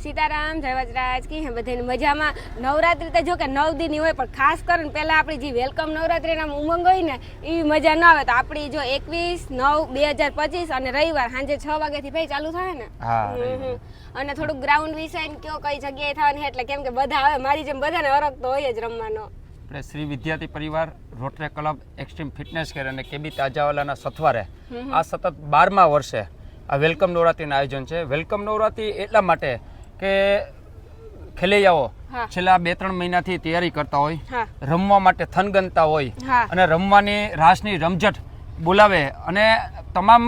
સીતારામ જય વજરાજ કી હે બધાની મજામાં. નવરાત્રી તો જો કે 9 દિન હોય, પણ ખાસ કરીને પહેલા આપણી જે વેલકમ નવરાત્રીના ઉમંગ હોય ને એવી મજા ન આવે. તો આપણી જો 21/9/2025 અને રવિવાર સાંજે 6 વાગ્યાથી ભાઈ ચાલુ થાય ને. અને થોડુંક ગ્રાઉન્ડ વિશે કયો કઈ જગ્યાએ થવાની, એટલે કેમ કે બધા આવે મારી જેમ બધાને હરખ તો હોય જ રમવાનો. આપણે શ્રી વિદ્યાર્થી પરિવાર rotary club extreme fitness care અને કેબી તાજાવાલાના સથવારે આ સતત 12મા વર્ષે આ વેલકમ નવરાત્રીનું આયોજન છે. વેલકમ નવરાત્રી એટલા માટે કે ખેલૈયાઓ છેલ્લા 2-3 મહિનાથી તૈયારી કરતા હોય, રમવા માટે થનગનતા હોય અને રમવાની રાસની રમઝટ બોલાવે અને તમામ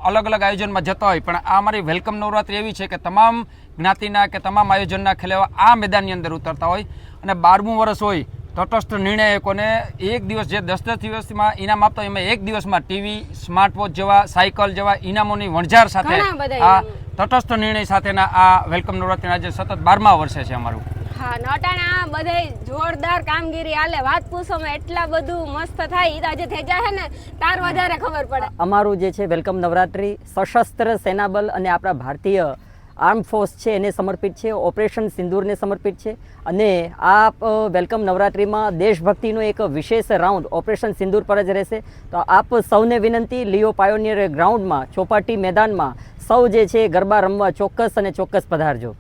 અલગ અલગ આયોજનમાં જતા હોય. પણ આ અમારી વેલકમ નવરાત્રી એવી છે કે તમામ જ્ઞાતિના કે તમામ આયોજનના ખેલૈયાઓ આ મેદાનની અંદર ઉતરતા હોય અને 12મું વર્ષ હોય. તટસ્થ નિર્ણાયકોને એક દિવસ જે 10 દિવસમાં ઇનામ આપતા હોય, એમાં એક દિવસમાં ટીવી, સ્માર્ટ વોચ જેવા, સાયકલ જેવા ઇનામોની વણઝાર સાથે આ તટસ્થ નિર્ણય સાથેના આ વેલકમ નવરાત્રી આજે સતત 12મા વર્ષે છે અમારું. હા, નટાણા બધે જોરદાર કામગીરી હાલે, વાત પૂછોમાં એટલા બધું મસ્ત થાય. ઈ આજે થઈ જાય ને તાર વધારે ખબર પડે. અમારું જે છે વેલકમ નવરાત્રી સશસ્ત્ર સેના બલ અને આપણા ભારતીય આર્મ ફોર્સ છે એને સમર્પિત છે, ઓપરેશન સિંદૂરને સમર્પિત છે. અને આ વેલકમ નવરાત્રિમાં દેશભક્તિનો એક વિશેષ રાઉન્ડ ઓપરેશન સિંદૂર પર જ રહેશે. તો આપ સૌને વિનંતી, લિયો પાયોનિયર ગ્રાઉન્ડમાં ચોપાટી મેદાનમાં સૌ જે છે ગરબા રમવા ચોક્કસ અને ચોક્કસ પધારજો.